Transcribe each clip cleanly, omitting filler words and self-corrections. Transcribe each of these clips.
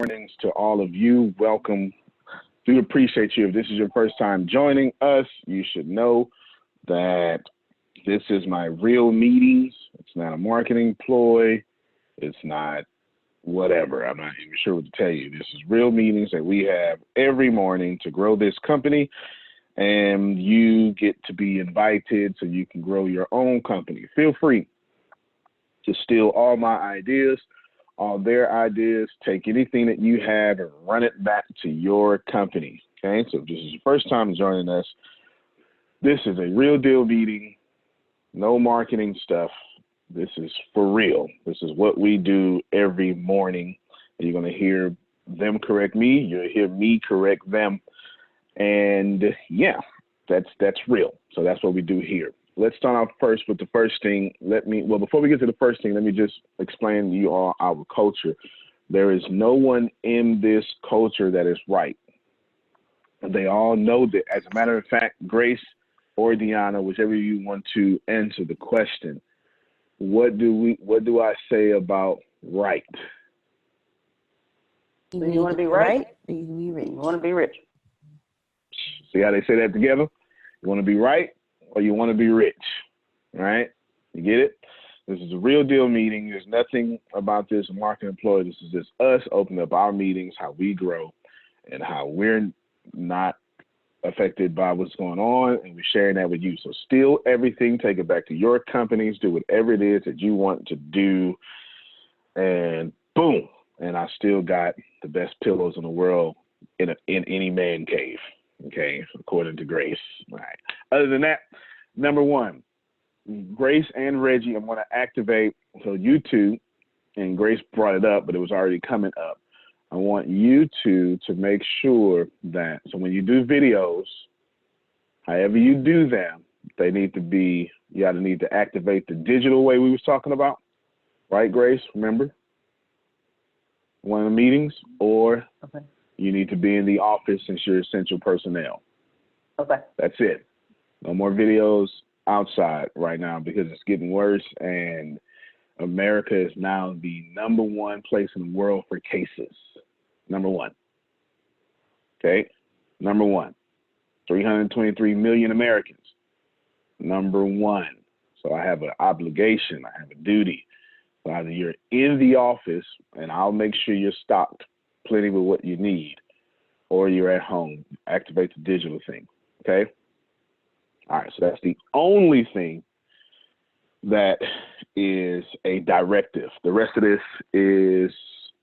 mornings to all of you. Welcome. Do appreciate you. If this is your first time joining us, you should know that this is my real meetings. It's not a marketing ploy. It's not whatever. I'm not even sure what to tell you. This is real meetings that we have every morning to grow this company, and you get to be invited so you can grow your own company. Feel free to steal all my ideas, all their ideas, take anything that you have and run it back to your company. Okay, so if this is your first time joining us, this is a real deal meeting, no marketing stuff. This is for real. This is what we do every morning. You're going to hear them correct me. You'll hear me correct them. And yeah, that's real. So that's what we do here. Let's start off first with the first thing. Before we get to the first thing, let me just explain to you all our culture. There is no one in this culture that is right. They all know that. As a matter of fact, Grace or Deanna, whichever you want to answer the question, what do I say about right? Do you want to be right? Or you can be rich? You want to be rich? See how they say that together? You want to be right or you want to be rich, right? You get it? This is a real deal meeting. There's nothing about this marketing employee. This is just us opening up our meetings, how we grow and how we're not affected by what's going on, and we're sharing that with you. So steal everything, take it back to your companies, do whatever it is that you want to do, and boom. And I still got the best pillows in the world in any man cave. Okay, according to Grace. All right. Other than that, number one, Grace and Reggie, I'm going to activate. So you two, and Grace brought it up, but it was already coming up. I want you two to make sure that, so when you do videos, however you do them, they need to be, you either need to activate the digital way we was talking about, right, Grace? Remember? One of the meetings, or okay. You need to be in the office since you're essential personnel. Okay. That's it. No more videos outside right now because it's getting worse, and America is now the number one place in the world for cases. Number one. Okay? Number one. 323 million Americans. Number one. So I have an obligation. I have a duty. So either you're in the office, and I'll make sure you're stocked plenty with what you need, or you're at home. Activate the digital thing. Okay? All right. So that's the only thing that is a directive. The rest of this is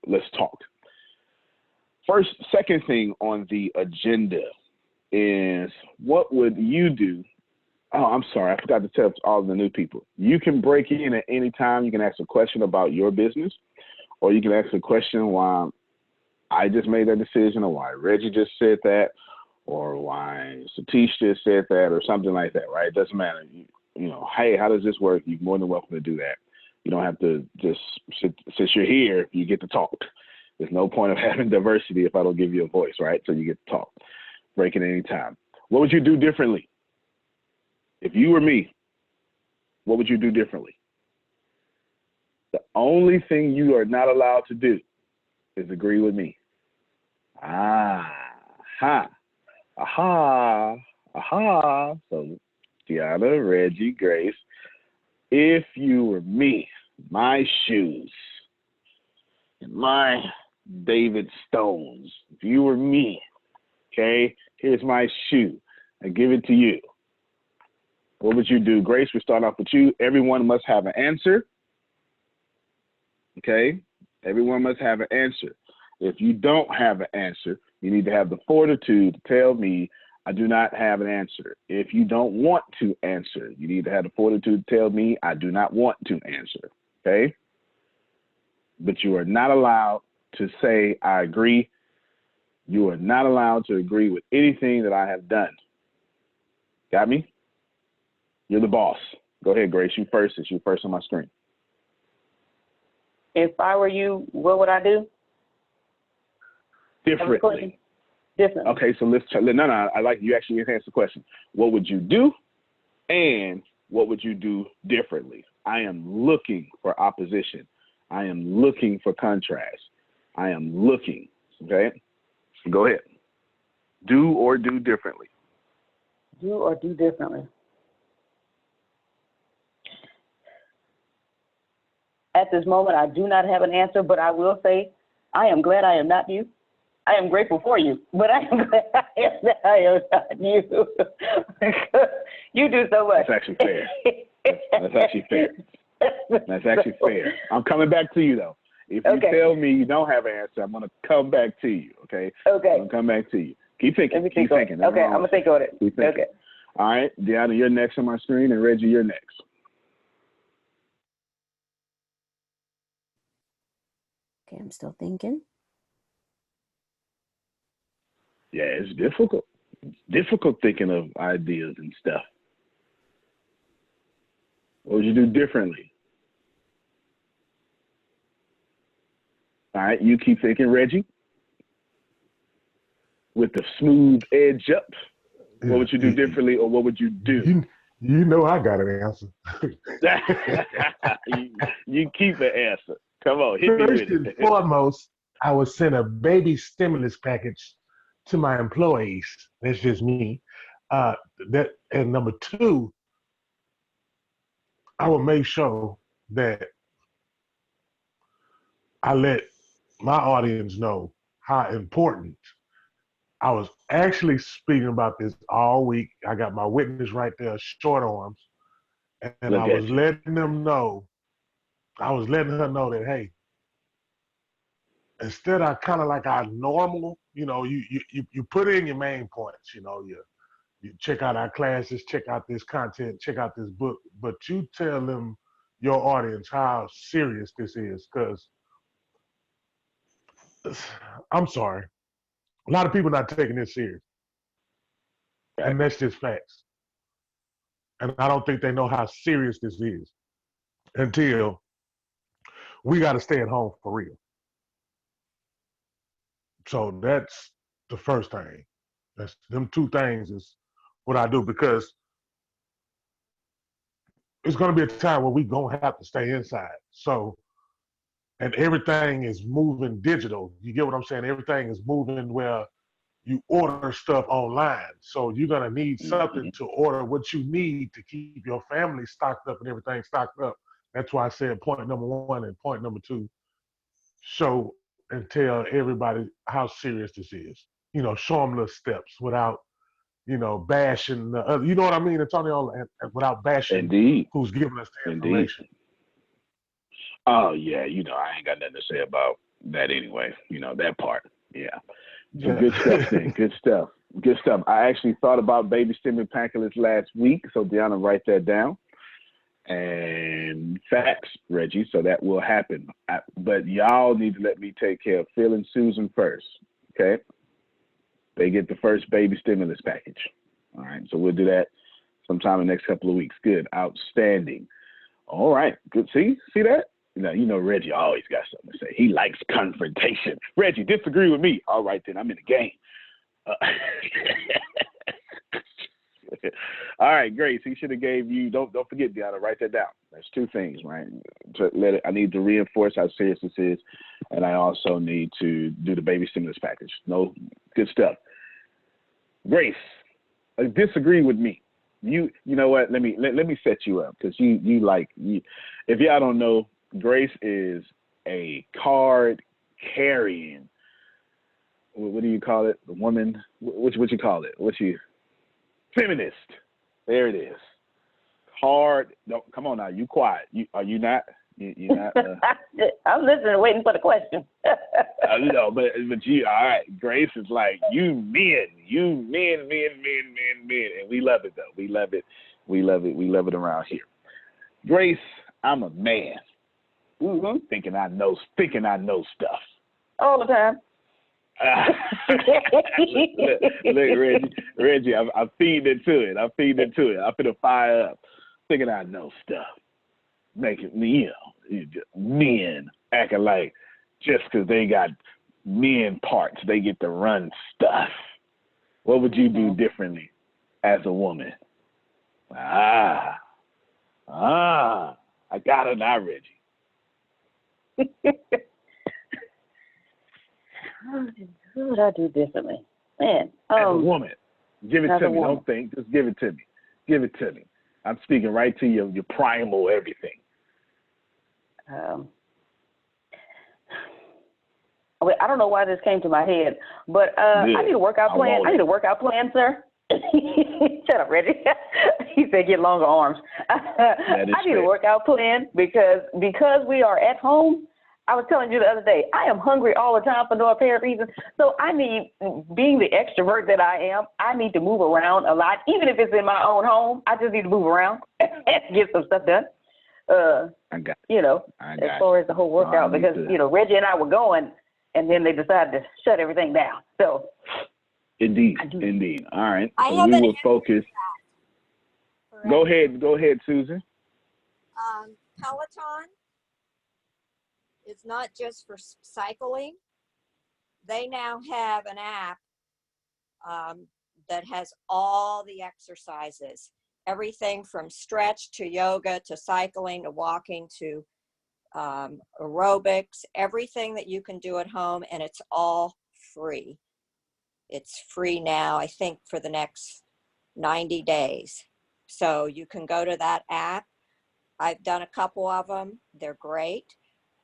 let's talk. Second thing on the agenda is what would you do? Oh, I'm sorry. I forgot to tell all the new people. You can break in at any time. You can ask a question about your business, or you can ask a question why I just made that decision, or why Reggie just said that, or why Satish just said that, or something like that, right? It doesn't matter. You know, hey, how does this work? You're more than welcome to do that. You don't have to just since you're here, you get to talk. There's no point of having diversity if I don't give you a voice, right? So you get to talk. Break it any time. What would you do differently? If you were me, what would you do differently? The only thing you are not allowed to do is agree with me. Aha. So Deanna, Reggie, Grace, if you were me, my shoes, and my David Stones, if you were me, okay, here's my shoe. I give it to you. What would you do? Grace, we start off with you. Everyone must have an answer. Okay? Everyone must have an answer. If you don't have an answer, you need to have the fortitude to tell me, I do not have an answer. If you don't want to answer, you need to have the fortitude to tell me, I do not want to answer. Okay? But you are not allowed to say, I agree. You are not allowed to agree with anything that I have done. Got me? You're the boss. Go ahead, Grace. You first. It's you first on my screen. If I were you, what would I do? Differently. Differently. Okay, so I like you actually answer the question. What would you do? And what would you do differently? I am looking for opposition. I am looking for contrast. I am looking. Okay? Go ahead. Do or do differently. Do or do differently. At this moment, I do not have an answer, but I will say I am glad I am not you. I am grateful for you, but I am glad I am not you. You do so much. That's actually fair. That's actually fair. That's actually fair. I'm coming back to you, though. If you tell me you don't have an answer, I'm going to come back to you, okay? Okay. I'm going to come back to you. Keep thinking. Keep thinking. Okay, I'm going to think on it. Okay. All right, Deanna, you're next on my screen, and Reggie, you're next. Okay, I'm still thinking. Yeah, it's difficult. It's difficult thinking of ideas and stuff. What would you do differently? All right, you keep thinking, Reggie. With the smooth edge up, what would you do differently, or what would you do? You know I got an answer. you keep the answer. Come on, hit me with it. First and foremost, I would send a baby stimulus package to my employees. That's just me. And number two, I will make sure that I let my audience know how important. I was actually speaking about this all week. I got my witness right there, short arms, and I was letting them know. I was letting her know that, hey, instead of kind of like our normal, you put in your main points. You check out our classes, check out this content, check out this book, but you tell them, your audience, how serious this is, because I'm sorry, a lot of people not taking this serious. Right. And that's just facts. And I don't think they know how serious this is until we got to stay at home for real. So that's the first thing. That's them two things is what I do, because it's going to be a time where we're going to have to stay inside. So, and everything is moving digital. You get what I'm saying? Everything is moving where you order stuff online. So you're going to need something to order what you need to keep your family stocked up and everything stocked up. That's why I said point number one and point number two, show and tell everybody how serious this is. Show them little steps without, bashing the other. You know what I mean, Antonio? And without bashing Indeed. Who's giving us the information. Indeed. Oh, yeah. I ain't got nothing to say about that anyway. That part. Yeah. So good stuff, then. Good stuff. Good stuff. I actually thought about baby stimulus packages last week, so Deanna, write that down. And facts, Reggie, so that will happen. But y'all need to let me take care of Phil and Susan first, okay? They get the first baby stimulus package. All right, so we'll do that sometime in the next couple of weeks. Good, outstanding. All right, good. See that? Reggie always got something to say. He likes confrontation. Reggie, disagree with me. All right, then I'm in the game. All right, Grace. He should have gave you. Don't forget, Deanna. Write that down. That's two things, right? I need to reinforce how serious this is, and I also need to do the baby stimulus package. No, good stuff. Grace, disagree with me. You know what? Let me set you up, because you. If y'all don't know, Grace is a card carrying. What do you call it? The woman. What you call it? Feminist. There it is. Hard. No, come on now. You quiet. Are you not? You're not. I'm listening, waiting for the question. No, but you. All right. Grace is like, you men, and we love it though. We love it. We love it around here. Grace, I'm a man. Mm-hmm. Thinking I know stuff. All the time. Look, Reggie, I'm feeding into it. I'm finna fire up, thinking I know stuff, making me, men acting like just because they got men parts, they get to run stuff. What would you do differently as a woman? I got it now, Reggie. What would I do differently? Man, as a woman, give it as to a me. woman. Don't think. Just give it to me. Give it to me. I'm speaking right to your primal everything. I don't know why this came to my head, but I need a workout plan. I need a workout plan, sir. Shut up, Reggie. He said get longer arms. I need a workout plan because we are at home. I was telling you the other day, I am hungry all the time for no apparent reason. So I need, being the extrovert that I am, I need to move around a lot. Even if it's in my own home, I just need to move around and get some stuff done. As far as the whole workout, because, Reggie and I were going, and then they decided to shut everything down. So. Indeed. All right. So we will focus. Go ahead, Susan. Peloton is not just for cycling. They now have an app that has all the exercises, everything from stretch to yoga to cycling to walking to aerobics, everything that you can do at home, and it's all free. It's free now, I think, for the next 90 days. So you can go to that app. I've done a couple of them. They're great.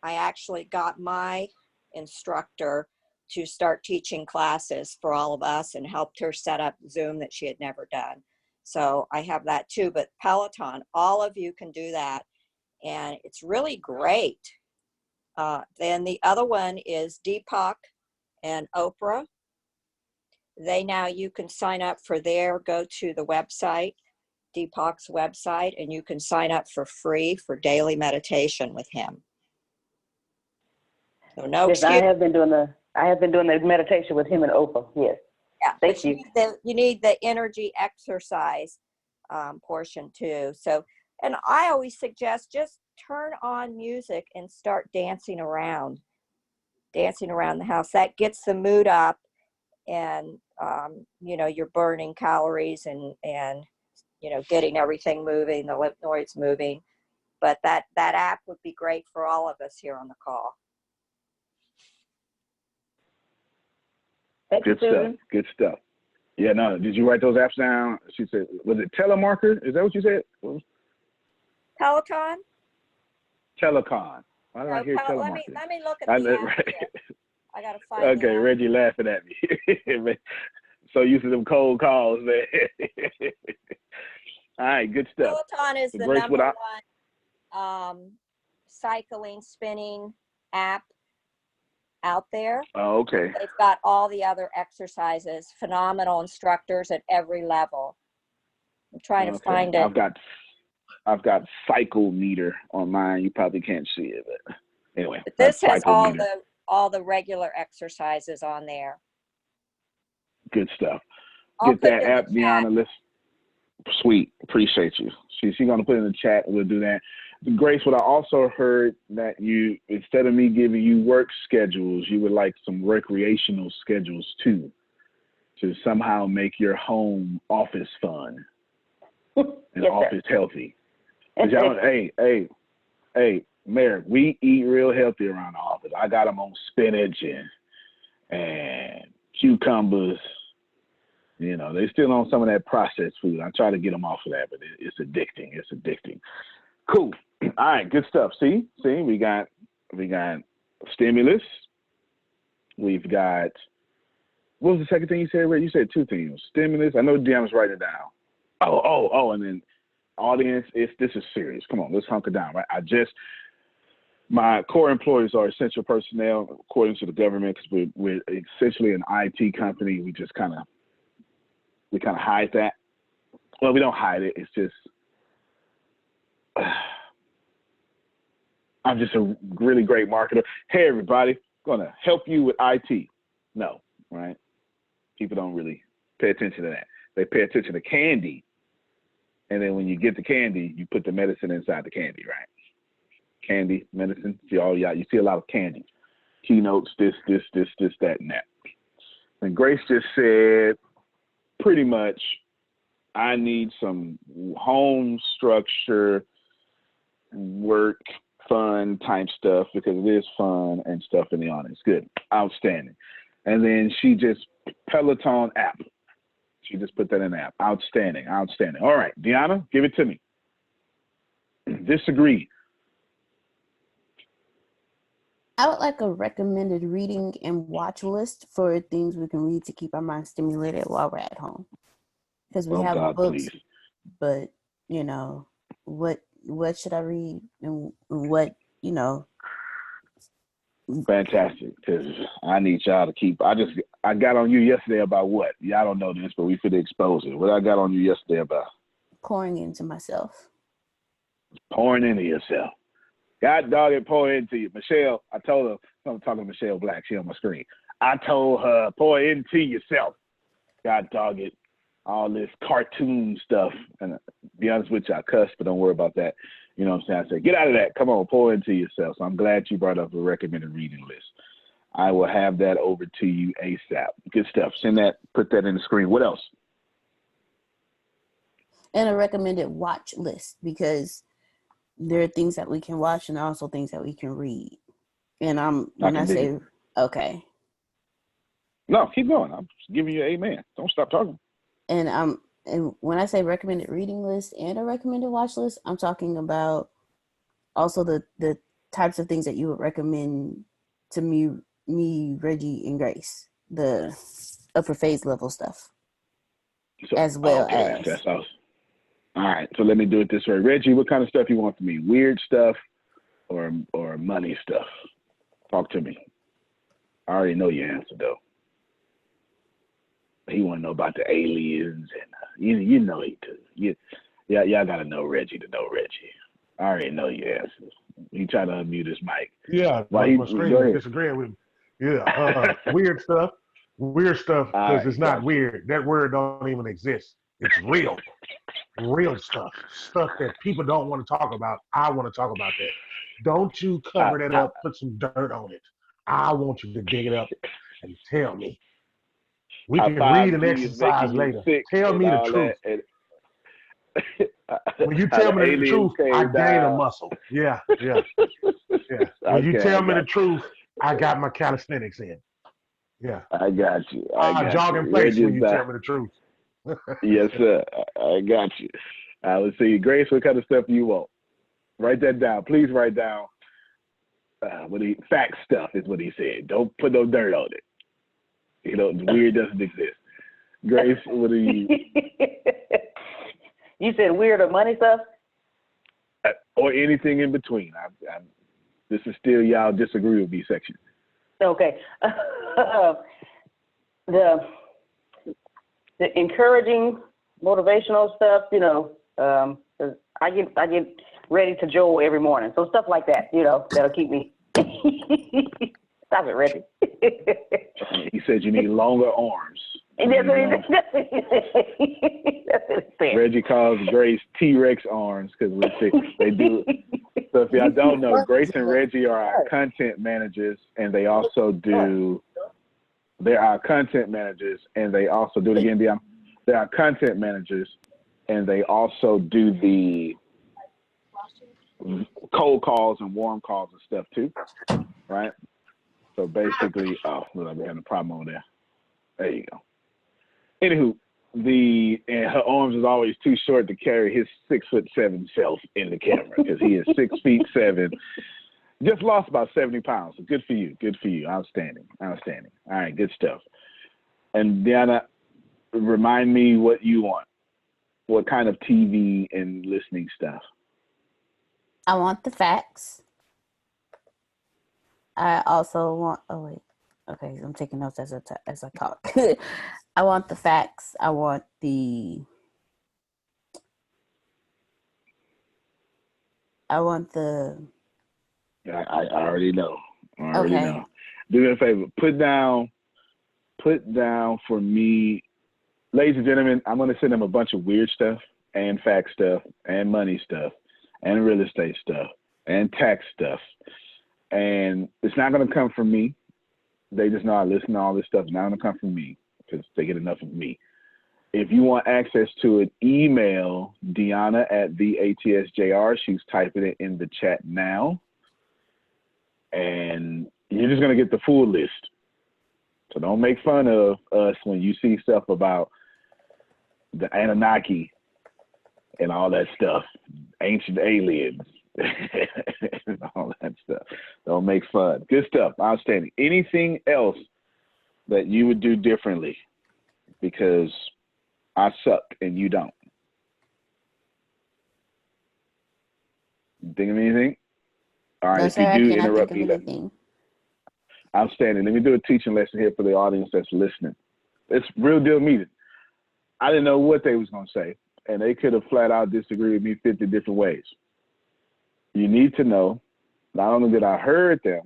I actually got my instructor to start teaching classes for all of us and helped her set up Zoom that she had never done. So I have that too. But Peloton, all of you can do that. And it's really great. Then the other one is Deepak and Oprah. You can sign up for go to the website, Deepak's website, and you can sign up for free for daily meditation with him. So no excuse. I have been doing the meditation with him and Oprah. Yes. Yeah. Thank you. You need the energy exercise portion too. So, and I always suggest just turn on music and start dancing around the house. That gets the mood up, and you're burning calories and getting everything moving, the lymph nodes moving. But that app would be great for all of us here on the call. Good stuff. Yeah, no, did you write those apps down? She said, was it Telemarker? Is that what you said? Peloton? Telecon. Why did I hear Telemarker? Let me look at the app here. I got to find it. Okay, Reggie laughing at me. So used to them cold calls, man. All right, good stuff. Peloton is the number one cycling, spinning app out there. Oh, okay. They've got all the other exercises, phenomenal instructors at every level. I'm trying to find it. I've got Cycle Meter on mine. You probably can't see it, but anyway. But this has all the regular exercises on there. Good stuff. Get that app, Deanna. Let's sweet. Appreciate you. She's gonna put it in the chat. We'll do that. Grace, what I also heard that you, instead of me giving you work schedules, you would like some recreational schedules too, to somehow make your home office fun and office healthy. Hey, Mayor, we eat real healthy around the office. I got them on spinach and cucumbers. They still on some of that processed food. I try to get them off of that, but it's addicting. Cool. All right, good stuff. See, we got stimulus. We've got, what was the second thing you said, Ray? You said two things. Stimulus. I know Deanna's writing it down. Oh, and then audience, this is serious. Come on, let's hunker down, right? My core employees are essential personnel according to the government, because we're essentially an IT company. We kind of hide that. Well, we don't hide it. It's just, I'm just a really great marketer. Hey, everybody, gonna help you with IT. No, right? People don't really pay attention to that. They pay attention to candy. And then when you get the candy, you put the medicine inside the candy, right? Candy, medicine. You see a lot of candy. Keynotes, this, that, and that. And Grace just said, pretty much, I need some home structure, work, fun type stuff, because it is fun and stuff in the audience. Good. Outstanding. And then she just Peloton app. She just put that in the app. Outstanding. All right, Deanna, give it to me. Disagree. I would like a recommended reading and watch list for things we can read to keep our minds stimulated while we're at home. Because we have God, books, please. but what should I read and what Fantastic, because I need y'all to keep. I got on you yesterday about what? Y'all don't know this, but we finna expose it. What I got on you yesterday about? pouring into myself. Pouring into yourself. God dog it, pour into you. Michelle, I told her, I'm talking to Michelle Black, she on my screen. I told her, pour into yourself. God dog it, all this cartoon stuff. And to be honest with you, I cuss, but don't worry about that. You know what I'm saying? I said, get out of that. Come on, pour into yourself. So I'm glad you brought up a recommended reading list. I will have that over to you ASAP. Good stuff. Send that, put that in the screen. What else? And a recommended watch list, because there are things that we can watch and also things that we can read. And okay. No, keep going. I'm just giving you amen. Don't stop talking. And when I say recommended reading list and a recommended watch list, I'm talking about also the types of things that you would recommend to me, Reggie, and Grace, the upper phase level stuff, So, as well okay, as. that's awesome. All right, so let me do it this way. Reggie, what kind of stuff you want from me? Weird stuff or money stuff? Talk to me. I already know your answer, though. He want to know about the aliens, and you know he do. Y'all got to know Reggie to know Reggie. I already know your answer. He tried to unmute his mic. Yeah, my screen is disagreeing with me. Yeah, weird stuff, because it's not weird. That word don't even exist. It's real stuff that people don't want to talk about. I want to talk about that. Don't you cover that up, put some dirt on it. I want you to dig it up and tell me. We can read and exercise later. Tell me the truth. When you tell me the truth, I gain a muscle. Yeah. When you tell me the truth, I got my calisthenics in. Yeah. I got you. Jog in place when you tell me the truth. Yes, sir. I got you. Let's see. Grace, what kind of stuff do you want? Write that down. Please write down. Fact stuff is what he said. Don't put no dirt on it. Weird doesn't exist. Grace, what do you? You said weird or money stuff? Or anything in between. This is still y'all disagree with me section. Okay. The encouraging, motivational stuff, 'cause I get ready to Joel every morning. So stuff like that, that'll keep me. Stop it, Reggie. He said you need longer arms. That's what he said. Reggie calls Grace T-Rex arms because they do. So if y'all don't know, Grace and Reggie are our content managers, and they also do. They're our content managers, and they also do it again, Dion. They're our content managers, and they also do the cold calls and warm calls and stuff too, right? So basically, we're having a problem over there. There you go. Anywho, and her arms is always too short to carry his 6'7" self in the camera because he is 6'7". Just lost about 70 pounds. So good for you. Good for you. Outstanding. All right, good stuff. And Deanna, remind me what you want. What kind of TV and listening stuff? I want the facts. I also want. Oh wait. Okay, I'm taking notes as I talk. I want the facts. I want the. I already know. I already know. Do me a favor. Put down for me, ladies and gentlemen. I'm going to send them a bunch of weird stuff and fact stuff and money stuff and real estate stuff and tax stuff. And it's not going to come from me. They just know I listen to all this stuff. It's not going to come from me because they get enough of me. If you want access to it, email Deanna at the ATSJR. She's typing it in the chat now. And you're just going to get the full list. So don't make fun of us when you see stuff about the Anunnaki and all that stuff, ancient aliens, and all that stuff. Don't make fun. Good stuff. Outstanding. Anything else that you would do differently because I suck and you don't? Think of anything? All right, No, if sir, I you do, cannot think interrupt of me. anything. Outstanding. Let me do a teaching lesson here for the audience that's listening. It's real deal meeting. I didn't know what they was going to say, and they could have flat out disagreed with me 50 different ways. You need to know, not only did I heard them,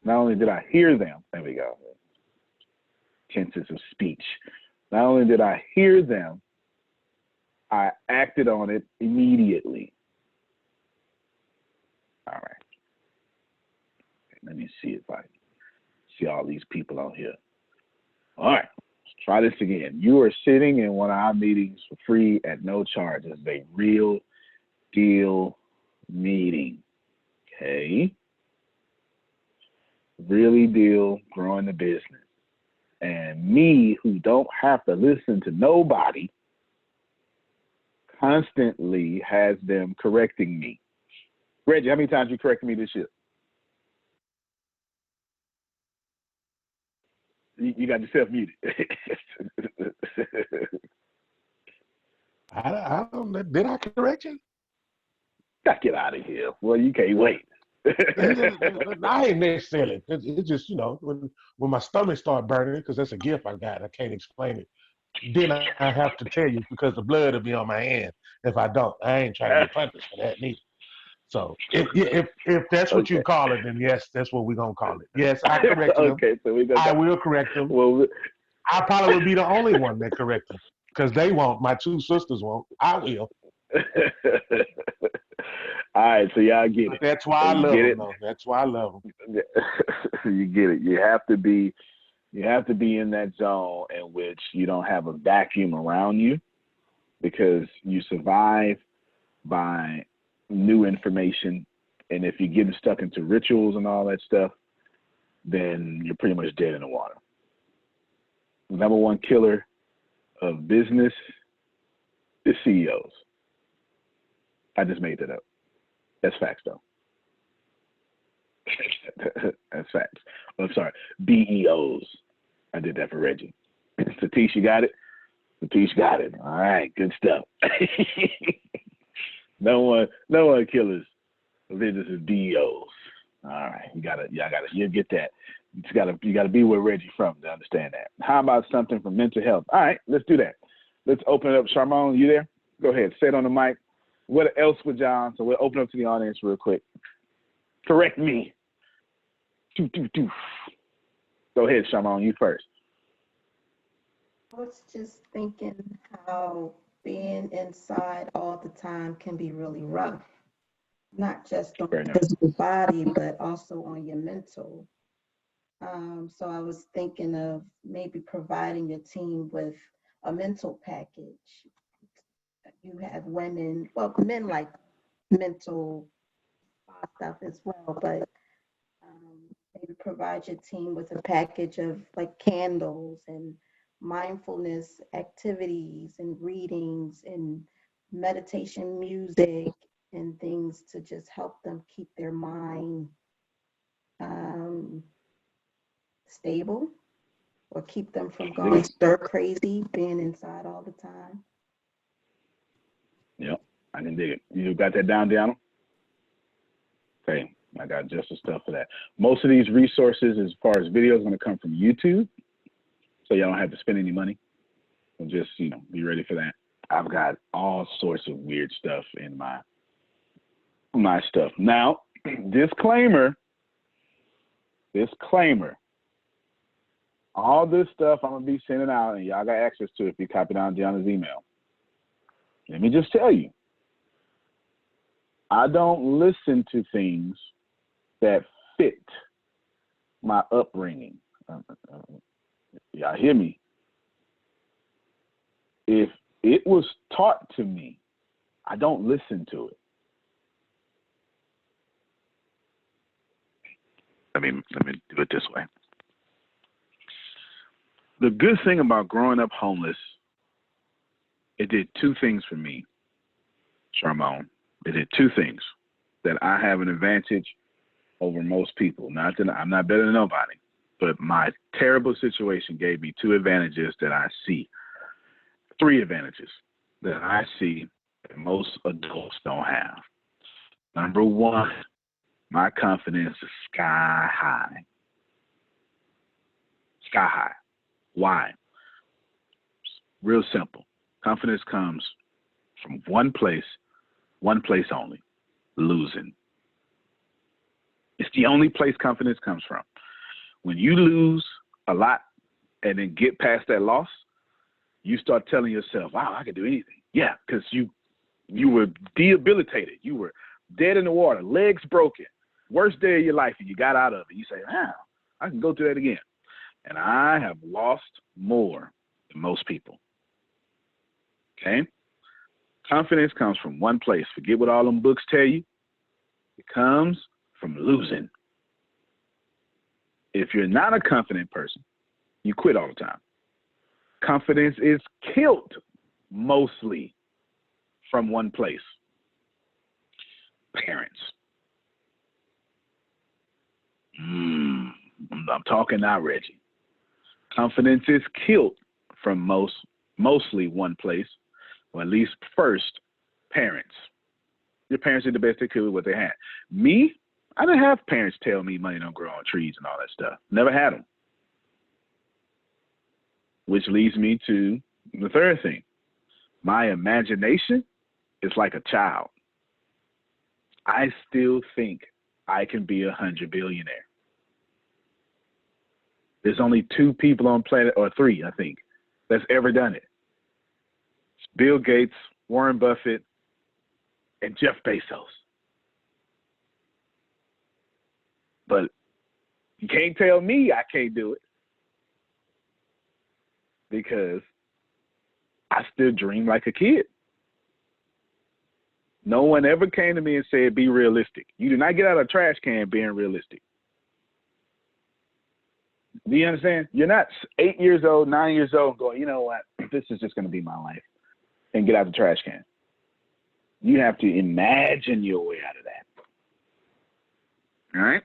not only did I hear them, there we go, tenses of speech. Not only did I hear them, I acted on it immediately. All right. Let me see if I see all these people on here. All right, let's try this again. You are sitting in one of our meetings for free at no charge. It's a real deal meeting, okay? Really deal growing the business. And me, who don't have to listen to nobody, constantly has them correcting me. Reggie, how many times you corrected me this year? You got yourself muted. I don't. Did I correct you? Get out of here. Well, you can't wait. I ain't necessarily. It's just, you know, when my stomach start burning, because that's a gift I got. I can't explain it. Then I have to tell you because the blood will be on my hand if I don't. I ain't trying to get punished for that neither. So if that's what Okay. you call it, then yes, that's what we're gonna call it. Yes, I corrected him. Okay, so we're gonna. I will correct him. Well, I probably would be the only one that correct him because they won't. My two sisters won't. I will. all right, so y'all get But it. that's why So I you love get them, it. though. That's why I love them. You get it. You have to be in that zone in which you don't have a vacuum around you, because you survive by new information. And if you're getting stuck into rituals and all that stuff, then you're pretty much dead in the water. The number one killer of business is CEOs. I just made that up. That's facts, though. That's facts. Oh, I'm sorry. BEOs. I did that for Reggie. Satish, you got it? Satish got it. All right, good stuff. No one killers of business is BEOs. All right, you'll get that. You gotta be where Reggie from to understand that. How about something for mental health? All right, let's do that. Let's open it up. Sharmon, you there? Go ahead, say it on the mic. What else would John? So we'll open up to the audience real quick. Correct me. Go ahead, Sharmon, you first. I was just thinking how being inside all the time can be really rough, not just on your physical body, but also on your mental. So I was thinking of maybe providing your team with a mental package. You have women, well, men like mental stuff as well, but maybe provide your team with a package of like candles and mindfulness activities and readings and meditation music and things to just help them keep their mind stable, or keep them from going stir crazy, being inside all the time. Yep, I can dig it. You got that down, Deanna? Okay, I got just the stuff for that. Most of these resources, as far as videos, are going to come from YouTube, so y'all don't have to spend any money. So just, be ready for that. I've got all sorts of weird stuff in my stuff. Now, disclaimer, all this stuff I'm going to be sending out, and y'all got access to if you copy down Deanna's email. Let me just tell you, I don't listen to things that fit my upbringing. Y'all hear me? If it was taught to me, I don't listen to it. Let me do it this way. The good thing about growing up homeless, it did two things for me, Charmone. It did two things that I have an advantage over most people. Not that I'm not better than nobody, but my terrible situation gave me two advantages that I see. Three advantages that I see that most adults don't have. Number one, my confidence is sky high. Sky high. Why? Real simple. Confidence comes from one place only, losing. It's the only place confidence comes from. When you lose a lot and then get past that loss, you start telling yourself, wow, I can do anything. Yeah, because you were debilitated. You were dead in the water, legs broken, worst day of your life, and you got out of it. You say, wow, I can go through that again. And I have lost more than most people. Okay? Confidence comes from one place. Forget what all them books tell you. It comes from losing. If you're not a confident person, you quit all the time. Confidence is killed mostly from one place. Parents. I'm talking now, Reggie. Confidence is killed from mostly one place, or at least first, parents. Your parents did the best they could with what they had. Me, I didn't have parents tell me money don't grow on trees and all that stuff. Never had them. Which leads me to the third thing. My imagination is like a child. I still think I can be 100 billionaire. There's only two people on planet, or three, I think, that's ever done it. It's Bill Gates, Warren Buffett, and Jeff Bezos. But you can't tell me I can't do it, because I still dream like a kid. No one ever came to me and said, be realistic. You do not get out of a trash can being realistic. Do you understand? You're not 8 years old, 9 years old, going, you know what, this is just going to be my life, and get out the trash can. You have to imagine your way out of that. All right?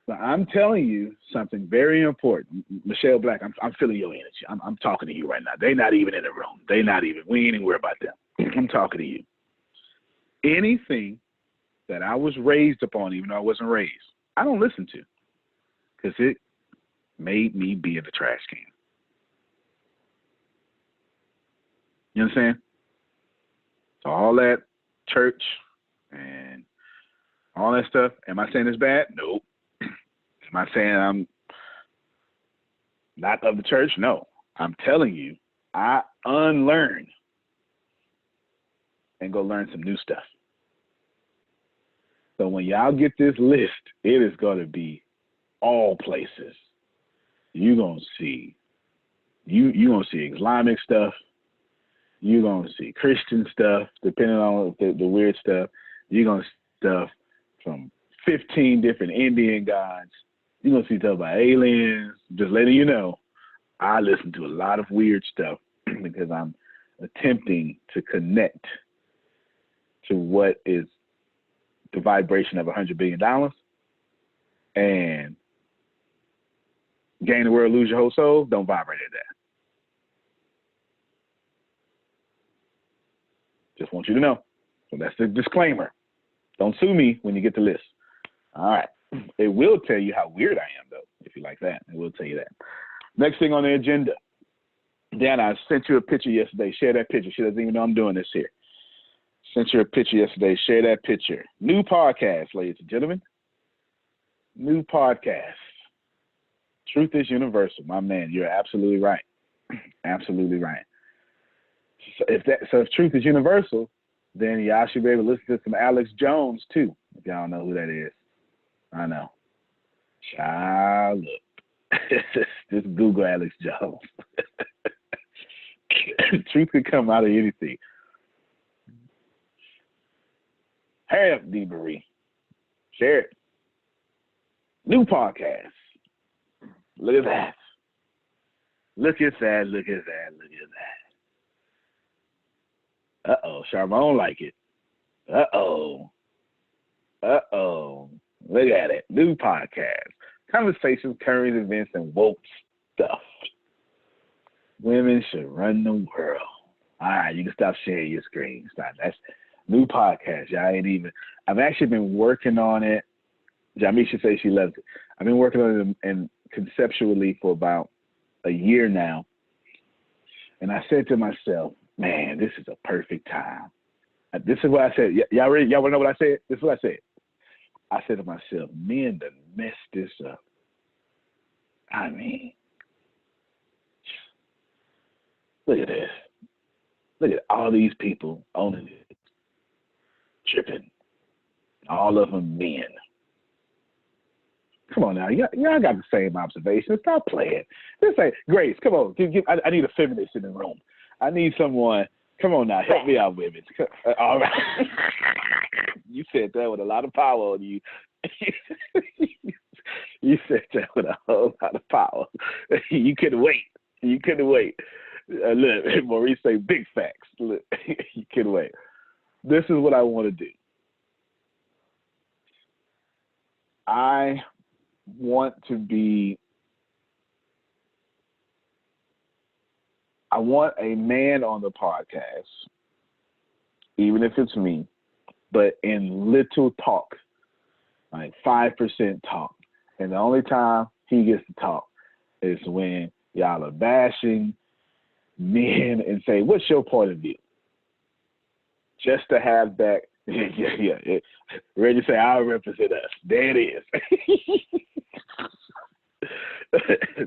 So I'm telling you something very important. Michelle Black, I'm feeling your energy. I'm talking to you right now. They're not even in the room. We ain't even worried about them. I'm talking to you. Anything that I was raised upon, even though I wasn't raised, I don't listen to, because it made me be in the trash can. You understand? So all that church and all that stuff, am I saying it's bad? Nope. Am I saying I'm not of the church? No. I'm telling you, I unlearn and go learn some new stuff. So when y'all get this list, it is going to be all places. You're going to see, you're going to see Islamic stuff. You're going to see Christian stuff, depending on the weird stuff. You're going to see stuff from 15 different Indian gods. You're going to see stuff about aliens. Just letting you know, I listen to a lot of weird stuff because I'm attempting to connect to what is the vibration of $100 billion and gain the world, lose your whole soul. Don't vibrate at that. Just want you to know. So that's the disclaimer. Don't sue me when you get the list. All right. It will tell you how weird I am, though, if you like that. It will tell you that. Next thing on the agenda. Dan, I sent you a picture yesterday. Share that picture. She doesn't even know I'm doing this here. Sent you a picture yesterday. Share that picture. New podcast, ladies and gentlemen. New podcast. Truth is universal. My man, you're absolutely right. Absolutely right. So if truth is universal, then y'all should be able to listen to some Alex Jones too. If y'all don't know who that is. I know. Child, look. Just Google Alex Jones. Truth could come out of anything. Hurry up, D. Marie. Share it. New podcast. Look at that. Look at that, look at that, look at that. Uh-oh, Charbonne like it. Uh-oh. Uh-oh. Look at it. New podcast. Conversations, current events, and woke stuff. Women should run the world. All right, you can stop sharing your screen. Stop. That's new podcast. Y'all ain't even. I've actually been working on it. Jamisha says she loves it. I've been working on it and conceptually for about a year now. And I said to myself, man, this is a perfect time. This is what I said. Y'all ready? Y'all want to know what I said? This is what I said. I said to myself, men done messed this up. I mean, look at this. Look at all these people owning it, tripping. All of them men. Come on now, y'all got the same observation. Stop playing. Just say, Grace, come on. I need a feminist in the room. I need someone. Come on now, help me out, women. All right. You said that with a lot of power on you. You said that with a whole lot of power. You couldn't wait. You couldn't wait. Look, Maurice say big facts. Look, you couldn't wait. This is what I want to do. I want a man on the podcast, even if it's me, but in little talk, like 5% talk. And the only time he gets to talk is when y'all are bashing men and say, what's your point of view? Just to have that, ready to say, I'll represent us. There it is.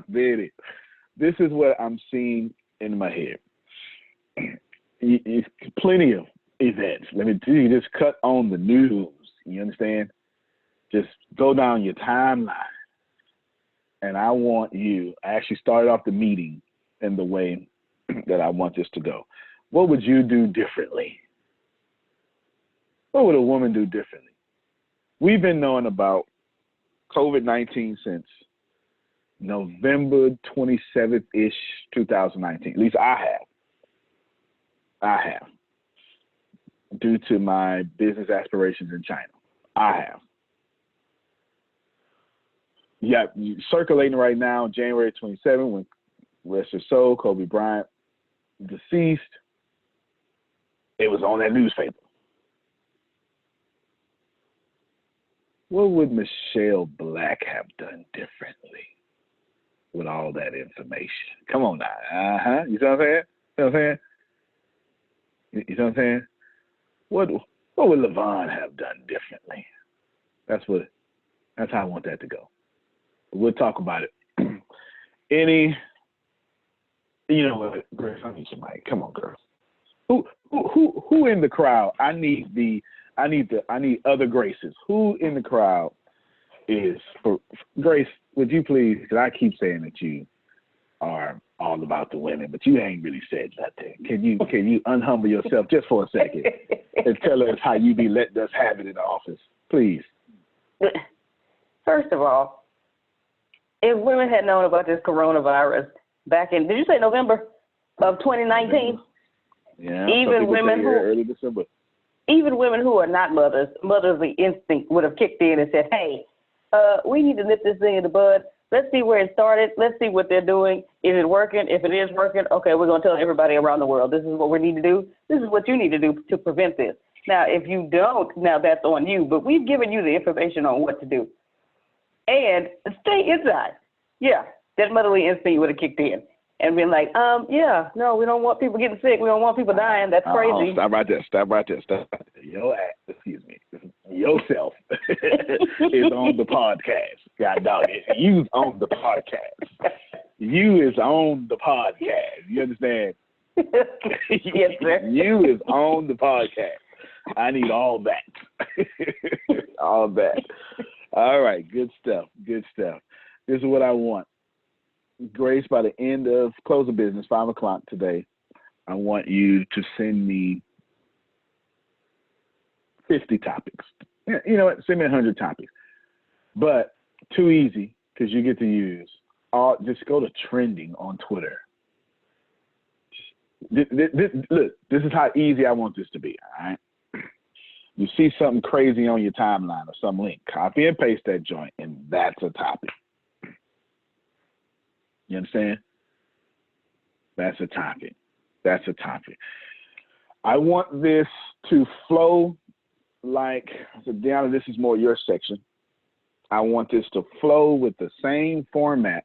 There it is. This is what I'm seeing in my head. Plenty of events. Let me do you just cut on the news. You understand? Just go down your timeline. And I want you, I actually started off the meeting in the way that I want this to go. What would you do differently? What would a woman do differently? We've been knowing about COVID-19 since November 27th-ish, 2019. At least I have. Due to my business aspirations in China. I have. Yeah, circulating right now, January 27th, when rest his soul, Kobe Bryant, deceased. It was on that newspaper. What would Michelle Black have done differently with all that information? Come on now. You see what I'm saying? You know what I'm saying? You know what I'm saying? What would LaVon have done differently? That's how I want that to go. We'll talk about it. You know what, Grace, I need some mic. Come on, girl. Who in the crowd? I need other Graces. Who in the crowd is for Grace? Would you please? Because I keep saying that you are all about the women, but you ain't really said nothing. Can you unhumble yourself just for a second and tell us how you be letting us have it in the office, please? First of all, if women had known about this coronavirus back in, did you say November of 2019? Yeah. Even women who early December. Even women who are not mothers, motherly instinct would have kicked in and said, hey, we need to nip this thing in the bud. Let's see where it started. Let's see what they're doing. Is it working? If it is working, okay, we're going to tell everybody around the world, this is what we need to do. This is what you need to do to prevent this. Now, if you don't, now that's on you. But we've given you the information on what to do. And stay inside. Yeah, that motherly instinct would have kicked in and been like, yeah, no, we don't want people getting sick. We don't want people dying. That's crazy. Stop right there. Your act, excuse me, yourself is on the podcast. God dog it. You's on the podcast. You is on the podcast. You understand? Yes, sir. You is on the podcast. I need all that. All that. All right, good stuff. Good stuff. This is what I want. Grace, by the end of close of business, 5 o'clock today, I want you to send me 50 topics. You know what? Send me 100 topics. But too easy because you get to use just go to trending on Twitter. Look, this is how easy I want this to be, all right? You see something crazy on your timeline or some link, copy and paste that joint, and that's a topic. You understand? That's a topic. That's a topic. I want this to flow like, so Deanna, this is more your section. I want this to flow with the same format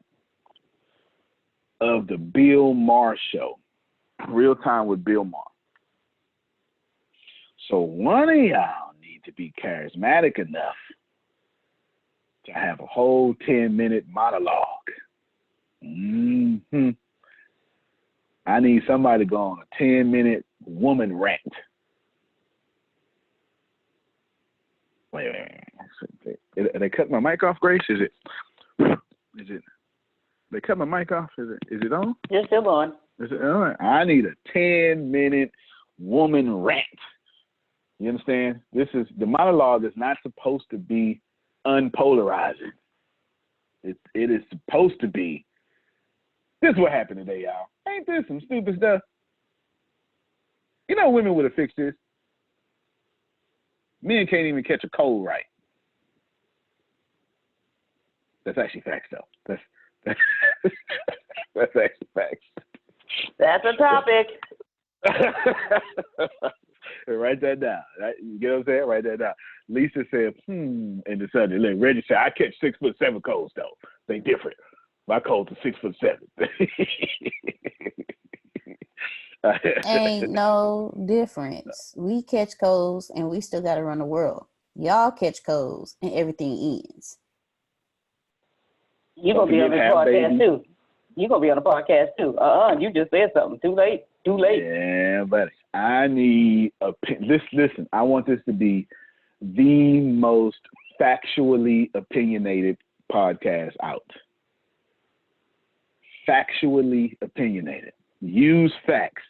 of the Bill Maher show, Real Time with Bill Maher. So one of y'all need to be charismatic enough to have a whole 10-minute monologue. Mm-hmm. I need somebody to go on a 10-minute woman rant. Wait. They cut my mic off, Grace? Is it? They cut my mic off? Is it on? You're still on. Is it all right? I need a 10-minute woman rant. You understand? The monologue is not supposed to be unpolarizing. It is supposed to be, this is what happened today, y'all. Ain't this some stupid stuff? You know women would have fixed this. Men can't even catch a cold right. That's actually facts, though. That's actually facts. That's a topic. Write that down. Right? You get what I'm saying? Write that down. Lisa said, in the Sunday. Look, Reggie said, I catch 6'7" colds, though. They different. My colds are 6'7". Ain't no difference. We catch colds and we still got to run the world. Y'all catch colds and everything ends. You're going to be on this podcast, too. You're going to be on the podcast, too. You just said something. Too late. Yeah, buddy. I need listen, I want this to be the most factually opinionated podcast out. Factually opinionated. Use facts,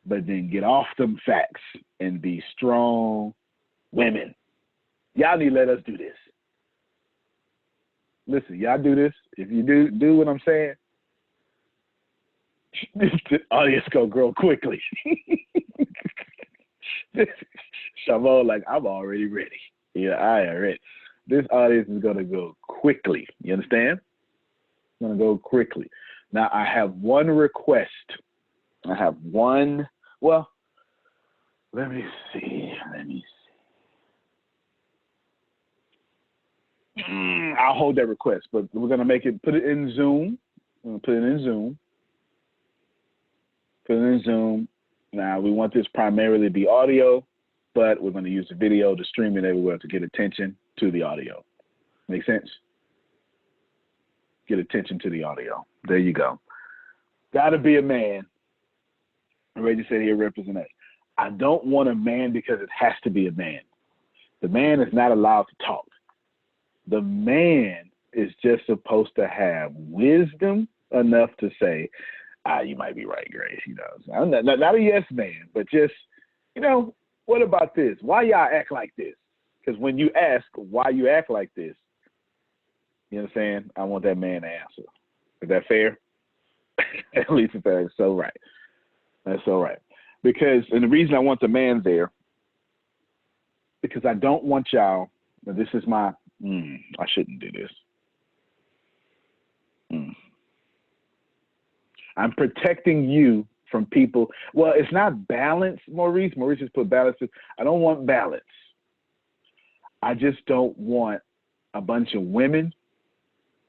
but then get off them facts and be strong women. Y'all need to let us do this. Listen, y'all do this. If you do what I'm saying, the audience gonna grow quickly. Shavon, like, I'm already ready. Yeah, I am ready. This audience is gonna go quickly. You understand? It's gonna go quickly. Now, I have one request. Well, let me see. I'll hold that request, but we're gonna put it in Zoom. Now, we want this primarily to be audio, but we're gonna use the video to stream it everywhere to get attention to the audio. Make sense? Get attention to the audio. There you go. Gotta be a man. Reggie said he'll represent us. I don't want a man because it has to be a man. The man is not allowed to talk. The man is just supposed to have wisdom enough to say, you might be right, Grace. You know, I'm not a yes man, but just, what about this? Why y'all act like this? Because when you ask why you act like this, you know what I'm saying? I want that man to answer. Is that fair? At least that's so right. That's all right. Because, and the reason I want the man there, because I don't want y'all, this is my, I shouldn't do this. I'm protecting you from people. Well, it's not balance, Maurice. Maurice just put balance. I don't want balance. I just don't want a bunch of women.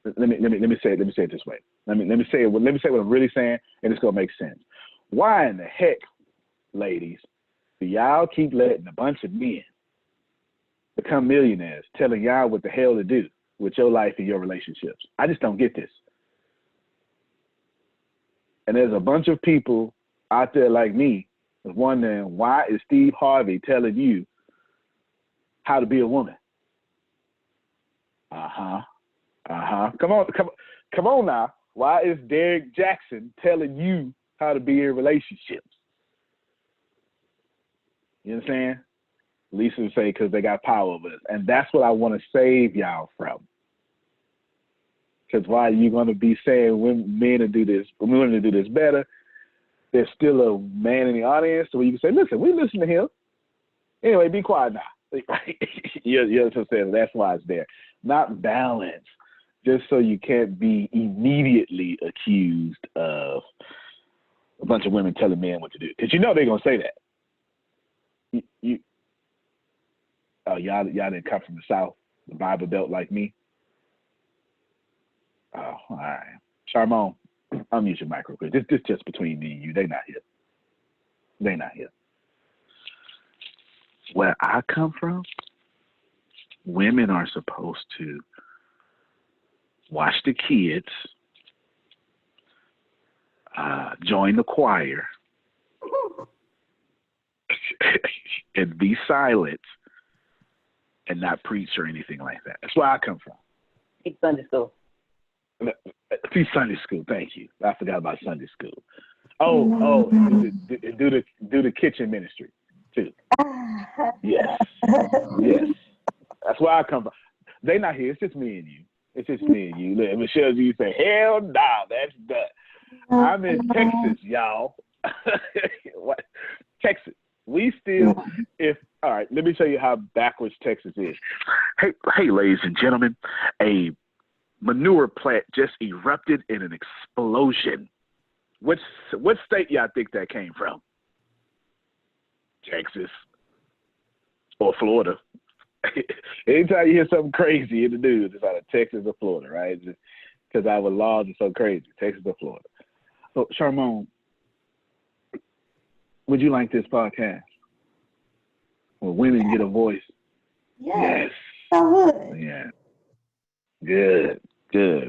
Let me say it this way. Let me say what I'm really saying, and it's gonna make sense. Why in the heck, ladies, do y'all keep letting a bunch of men become millionaires, telling y'all what the hell to do with your life and your relationships? I just don't get this. And there's a bunch of people out there like me wondering, why is Steve Harvey telling you how to be a woman? Come on now. Why is Derek Jackson telling you how to be in relationships? You understand? Lisa would say, because they got power over us. And that's what I want to save y'all from. Because why are you going to be saying men to do this, women to do this better? There's still a man in the audience where you can say, listen, we listen to him. Anyway, be quiet now. You know what I'm saying? That's why it's there. Not balance, just so you can't be immediately accused of a bunch of women telling men what to do. Because you know they're going to say that. Y'all didn't come from the South, the Bible Belt like me. Oh, all right. Charmon, unmute your mic real quick. This just between me and you. They not here. They not here. Where I come from, women are supposed to watch the kids, join the choir, and be silent and not preach or anything like that. That's where I come from. It's Sunday school. See, Sunday school. Thank you. I forgot about Sunday school. Oh, do the kitchen ministry too. Yes. That's where I come from. They not here. It's just me and you. It's just me and you. Look, Michelle, you say, hell no, that's done. I'm in Texas, y'all. What? Texas. We still, all right, let me show you how backwards Texas is. Hey, ladies and gentlemen, a manure plant just erupted in an explosion. What state y'all think that came from? Texas or Florida. Anytime you hear something crazy in the news, it's out of Texas or Florida, right? Because our laws are so crazy, Texas or Florida. So, Charmon, would you like this podcast? Where women get a voice? Yes. I would. Yeah. Good.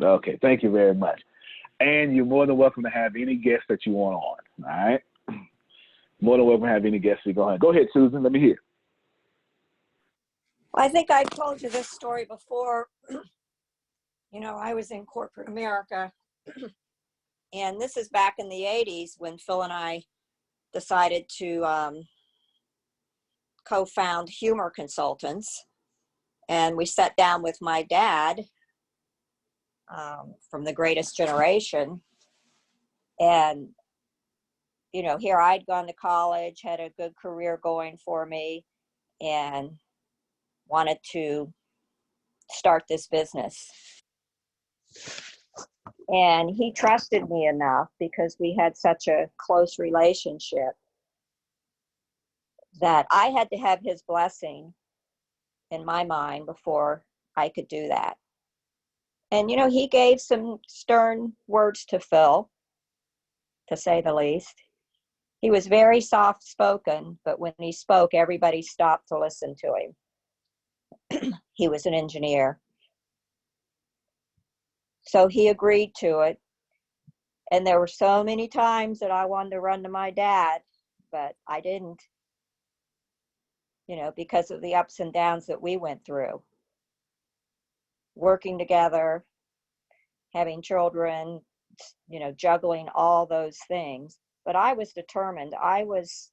Okay, thank you very much. And you're more than welcome to have any guests that you want on, all right? More than welcome to have any guests. So go ahead. Go ahead, Susan. Let me hear. Well, I think I told you this story before. You know, I was in corporate America, and this is back in the 80s when Phil and I decided to co-found Humor Consultants. And we sat down with my dad from The Greatest Generation. And, you know, here I'd gone to college, had a good career going for me, and wanted to start this business. And he trusted me enough because we had such a close relationship that I had to have his blessing in my mind before I could do that. And, you know, he gave some stern words to Phil, to say the least. He was very soft spoken, but when he spoke, everybody stopped to listen to him. He was an engineer. So he agreed to it. And there were so many times that I wanted to run to my dad, but I didn't, you know, because of the ups and downs that we went through. Working together, having children, you know, juggling all those things. But I was determined. I was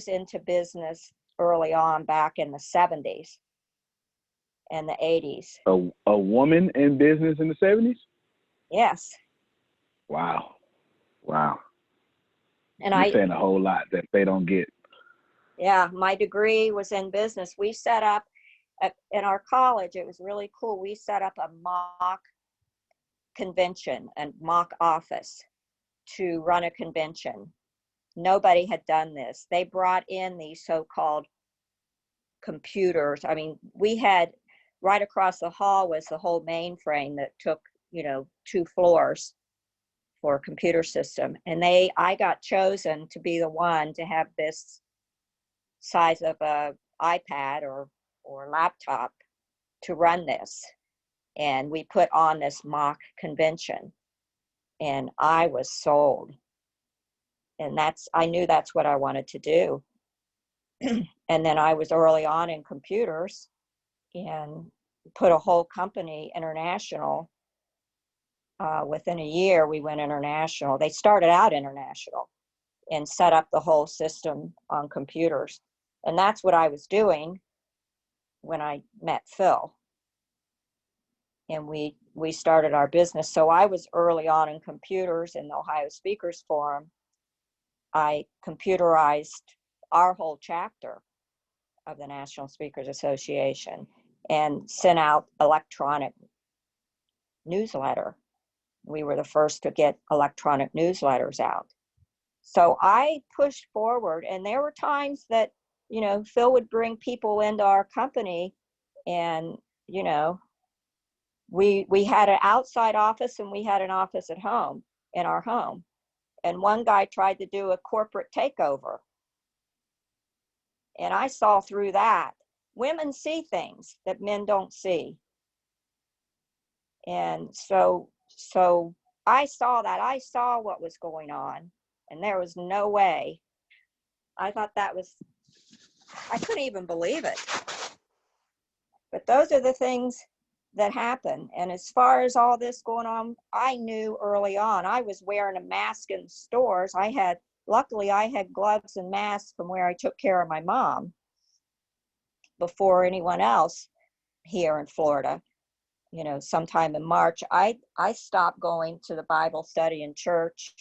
into business early on back in the 70s and the 80s. A woman in business in the 70s? Yes. Wow. And You're saying a whole lot that they don't get. Yeah, my degree was in business. We set up in our college, it was really cool. We set up a mock convention and mock office to run a convention. Nobody had done this. They brought in these so-called computers. I mean, we had right across the hall was the whole mainframe that took, you know, 2 floors for a computer system. And I got chosen to be the one to have this size of a iPad or laptop to run this. And we put on this mock convention, and I was sold. And I knew that's what I wanted to do. And then I was early on in computers and put a whole company international. Within a year, we went international. They started out international and set up the whole system on computers. And that's what I was doing when I met Phil. and we started our business. So I was early on in computers in the Ohio Speakers Forum. I computerized our whole chapter of the National Speakers Association and sent out electronic newsletter. We were the first to get electronic newsletters out. So I pushed forward, and there were times that, you know, Phil would bring people into our company, and, you know, we had an outside office and we had an office at home, in our home. And one guy tried to do a corporate takeover. And I saw through that. Women see things that men don't see. And so I saw that. I saw what was going on, and there was no way. I thought I couldn't even believe it. But those are the things that happen. And as far as all this going on, I knew early on. I was wearing a mask in stores. Luckily I had gloves and masks from where I took care of my mom before anyone else here in Florida. You know, sometime in March, I stopped going to the Bible study in church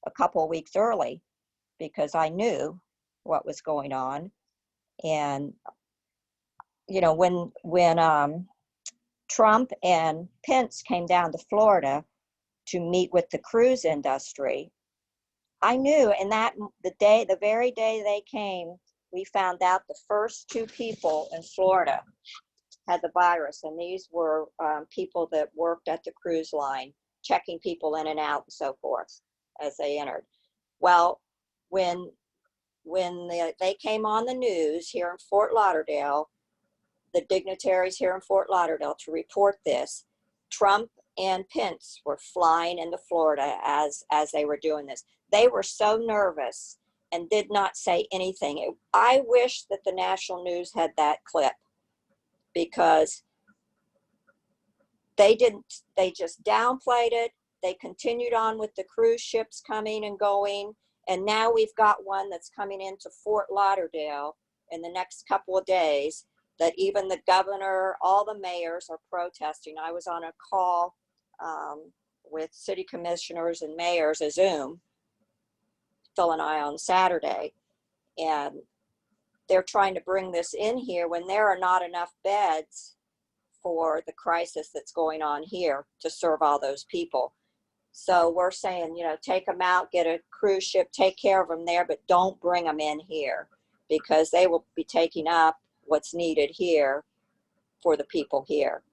a couple of weeks early because I knew what was going on. And, you know, when Trump and Pence came down to Florida to meet with the cruise industry, I knew, and that the very day they came, we found out the first 2 people in Florida had the virus, and these were people that worked at the cruise line, checking people in and out and so forth as they entered. Well, when they came on the news here in Fort Lauderdale, the dignitaries here in Fort Lauderdale, to report this, Trump and Pence were flying into Florida as they were doing this. They were so nervous and did not say anything. I wish that the national news had that clip, because they just downplayed it. They continued on with the cruise ships coming and going. And now we've got one that's coming into Fort Lauderdale in the next couple of days, that even the governor, all the mayors are protesting. I was on a call with city commissioners and mayors, a Zoom, Phil and I, on Saturday, and they're trying to bring this in here when there are not enough beds for the crisis that's going on here to serve all those people. So we're saying, you know, take them out, get a cruise ship, take care of them there, but don't bring them in here, because they will be taking up what's needed here for the people here.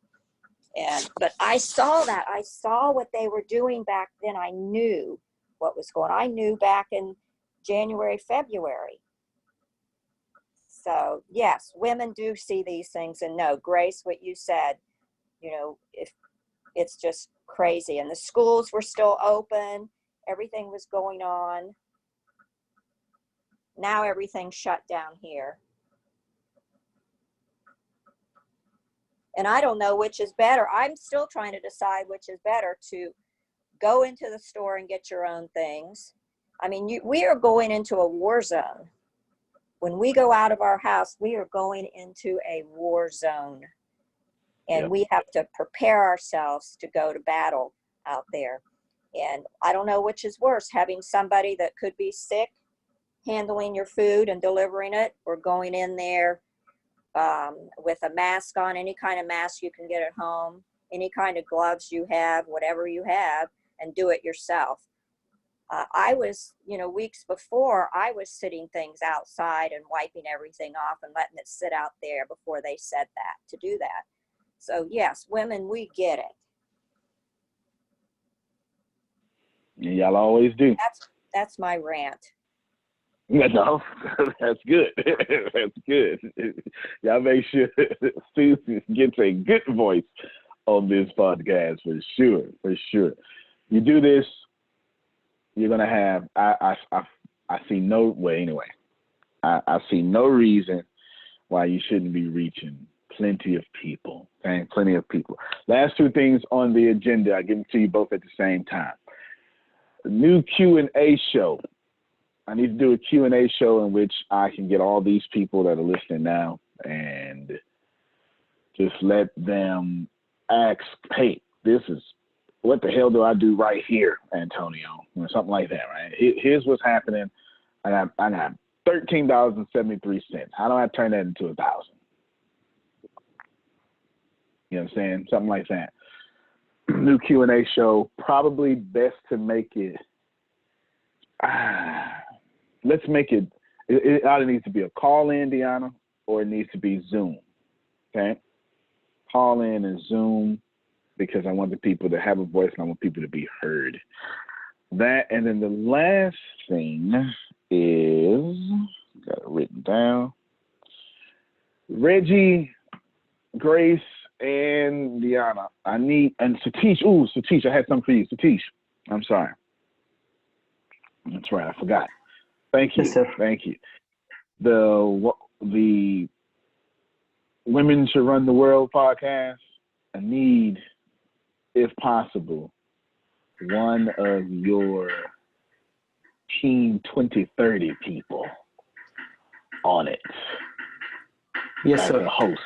But I saw that. I saw what they were doing back then. I knew what was going on. I knew back in January, February. So yes, women do see these things, and no, Grace, what you said, you know, if it's just crazy. And the schools were still open, everything was going on. Now everything's shut down here. And I don't know which is better. I'm still trying to decide which is better, to go into the store and get your own things. I mean, we are going into a war zone. When we go out of our house, we are going into a war zone. And Yep. we have to prepare ourselves to go to battle out there. And I don't know which is worse, having somebody that could be sick handling your food and delivering it, or going in there with a mask on, any kind of mask you can get at home, any kind of gloves you have, whatever you have, and do it yourself. I was, you know, weeks before, I was sitting things outside and wiping everything off and letting it sit out there before they said that, to do that. So yes, women, we get it. Y'all always do. That's my rant. No, that's good. That's good. Y'all make sure Susan gets a good voice on this podcast, for sure. For sure. You do this, you're gonna have. I see no way. Anyway, I see no reason why you shouldn't be reaching plenty of people. Okay? Plenty of people. Last 2 things on the agenda. I give them to you both at the same time. The new Q&A show. I need to do a Q&A show in which I can get all these people that are listening now and just let them ask, hey, what the hell do I do right here, Antonio? Or something like that, right? Here's what's happening. I got $13.73. How do I turn that into $1,000? You know what I'm saying? Something like that. New Q&A show. Probably best to make it. Let's make it. It either needs to be a call in, Deanna, or it needs to be Zoom. Okay. Call in and Zoom, because I want the people to have a voice and I want people to be heard. That, and then the last thing is, got it written down. Reggie, Grace, and Deanna, and Satish. Ooh, Satish, I had something for you. Satish, I'm sorry. That's right, I forgot. Thank you. Yes, sir. Thank you. The Women Should Run the World podcast, I need, if possible, one of your Team 2030 people on it. Yes, as sir. A host.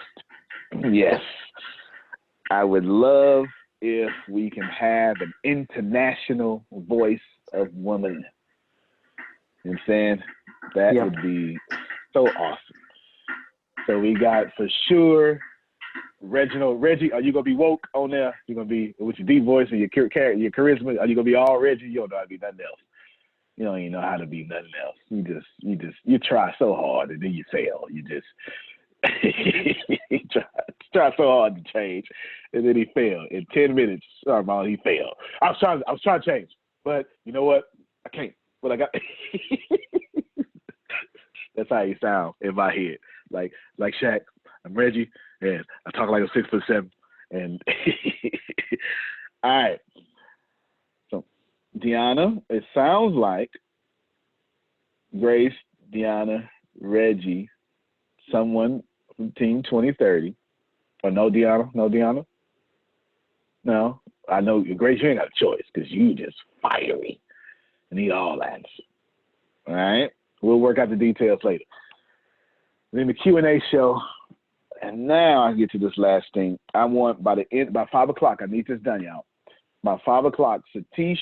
Yes. I would love if we can have an international voice of women. You know what I'm saying? That would be so awesome. So we got for sure Reggie, are you gonna be woke on there? You're gonna be with your deep voice and your charisma. Are you gonna be all Reggie? You don't know how to be nothing else. You don't even know how to be nothing else. You try so hard and then you fail. You just try so hard to change, and then he failed in 10 minutes. Sorry, Mom, he failed. I was trying to change, but you know what? I can't. But I got. That's how he sound in my head, like Shaq. I'm Reggie, and I talk like a 6'7", and all right. So, Deanna, it sounds like Grace, Deanna, Reggie, someone from Team 2030. Or no, Deanna? No, I know Grace. You ain't got a choice because you just fiery. I need all that. All right, we'll work out the details later. Then the Q&A show. And now I get to this last thing. I want by 5 o'clock, I need this done, y'all. By 5 o'clock, Satish,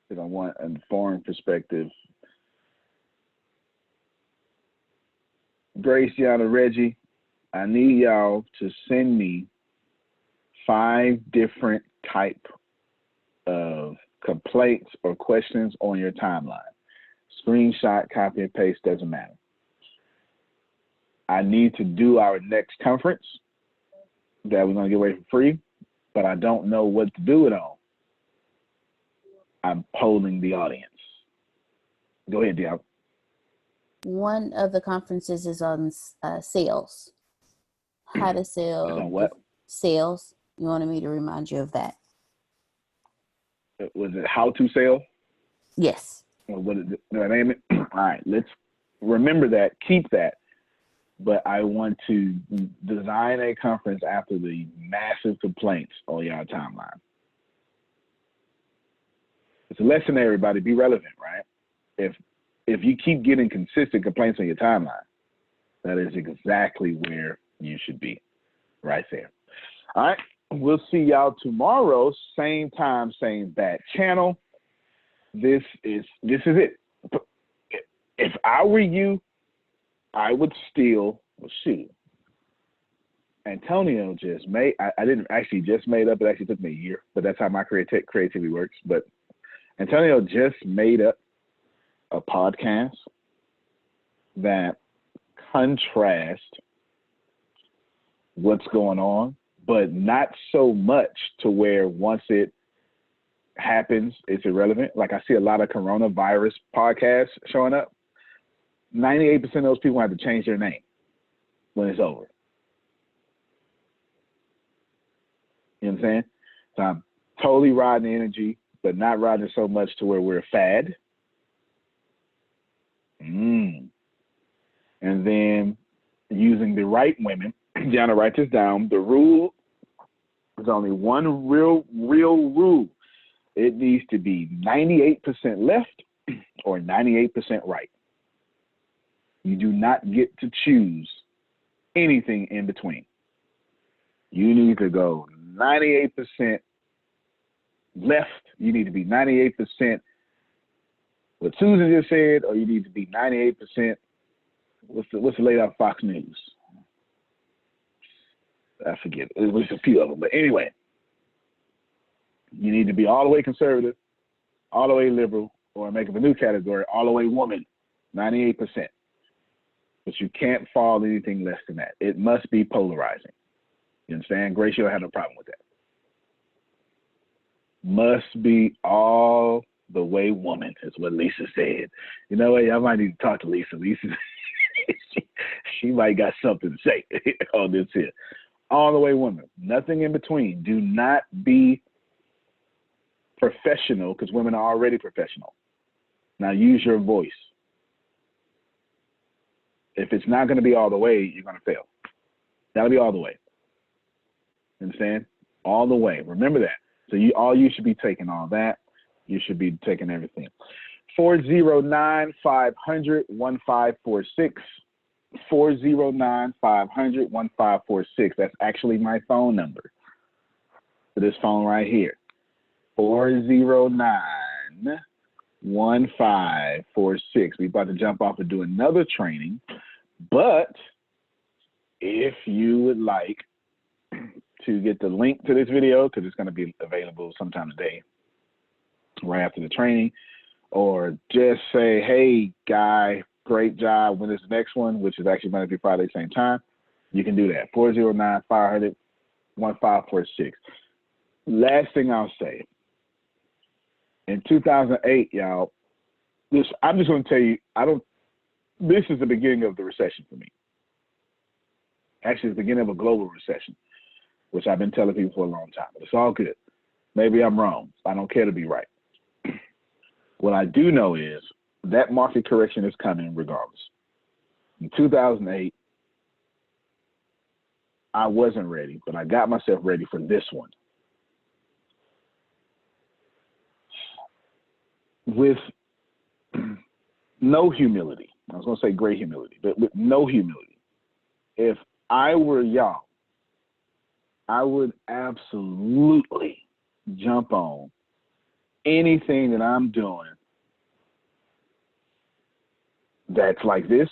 because I want a foreign perspective. Grace, Deanna, Reggie, I need y'all to send me 5 different type of complaints or questions on your timeline. Screenshot, copy and paste, doesn't matter. I need to do our next conference that we're going to give away for free, but I don't know what to do it on. I'm polling the audience. Go ahead, Deanna. One of the conferences is on sales. How to sell. On what? Sales. You wanted me to remind you of that. Was it how to sell? Yes. Or what did I name it? All right, let's remember that, keep that. But I want to design a conference after the massive complaints on your timeline. It's a lesson, everybody. Be relevant, right? If you keep getting consistent complaints on your timeline, that is exactly where you should be, right there. All right, we'll see y'all tomorrow, same time, same bad channel. This is it. If I were you, I would still shoot. Antonio just made, I didn't actually just made up, it actually took me a year, but that's how my creativity works. But Antonio just made up a podcast that contrasts what's going on, but not so much to where once it happens, it's irrelevant. Like I see a lot of coronavirus podcasts showing up. 98% of those people have to change their name when it's over. You know what I'm saying? So I'm totally riding the energy, but not riding it so much to where we're a fad. And then using the right women. Deanna, write this down. The rule is only one real rule. It needs to be 98% left or 98% right. You do not get to choose anything in between. You need to go 98% left. You need to be 98% what Susan just said, or you need to be 98%. What's the lady on Fox News? I forget. It was a few of them, but anyway, you need to be all the way conservative, all the way liberal, or make up a new category, all the way woman, 98%. But you can't fall anything less than that. It must be polarizing. You understand? Grace, you don't have no problem with that. Must be all the way woman, is what Lisa said. You know what? I might need to talk to Lisa. Lisa, she might got something to say on this here. All the way woman. Nothing in between. Do not be professional, because women are already professional. Now use your voice. If it's not going to be all the way, you're going to fail. That'll be all the way. Understand? All the way. Remember that. So you should be taking all that. You should be taking everything. 409-500-1546. 409-500-1546. That's actually my phone number for this phone right here. 409-1546. We're about to jump off and do another training. But if you would like to get the link to this video, because it's going to be available sometime today, right after the training, or just say, hey, Guy, great job with this next one, which is actually going to be Friday, same time, you can do that. 409-500-1546. Last thing I'll say, in 2008, y'all, I'm just going to tell you, this is the beginning of the recession for me. Actually, it's the beginning of a global recession, which I've been telling people for a long time, but it's all good. Maybe I'm wrong. I don't care to be right. What I do know is that market correction is coming regardless. In 2008, I wasn't ready, but I got myself ready for this one. With no humility. I was going to say great humility, but with no humility. If I were y'all, I would absolutely jump on anything that I'm doing that's like this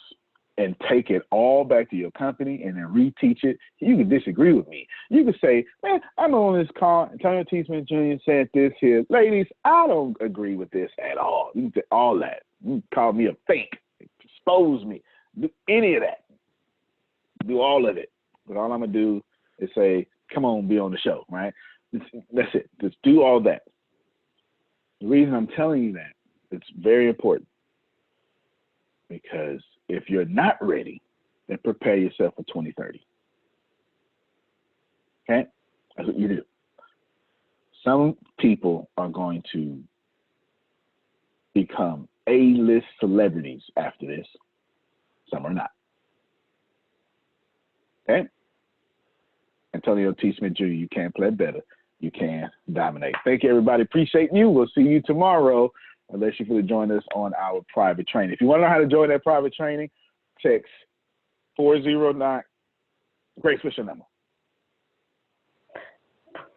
and take it all back to your company and then reteach it. You can disagree with me. You can say, man, I'm on this call. Antonio T. Smith Jr. said this here. Ladies, I don't agree with this at all. You can say all that. You can call me a fake, expose me, do any of that. Do all of it. But all I'm going to do is say, come on, be on the show, right? That's it. Just do all that. The reason I'm telling you that, it's very important. Because if you're not ready, then prepare yourself for 2030. Okay? That's what you do. Some people are going to become A-list celebrities after this. Some are not. Okay? Antonio T. Smith Jr., you can play better. You can dominate. Thank you, everybody. Appreciate you. We'll see you tomorrow, unless you could join us on our private training. If you want to know how to join that private training, text 409. Grace, what's your number?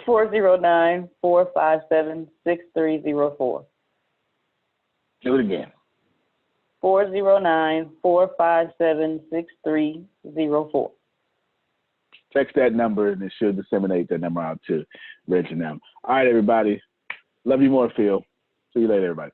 409-457-6304. Do it again. 409-457-6304. Text that number, and it should disseminate that number out to Reg and them. All right, everybody. Love you more, Phil. See you later, everybody.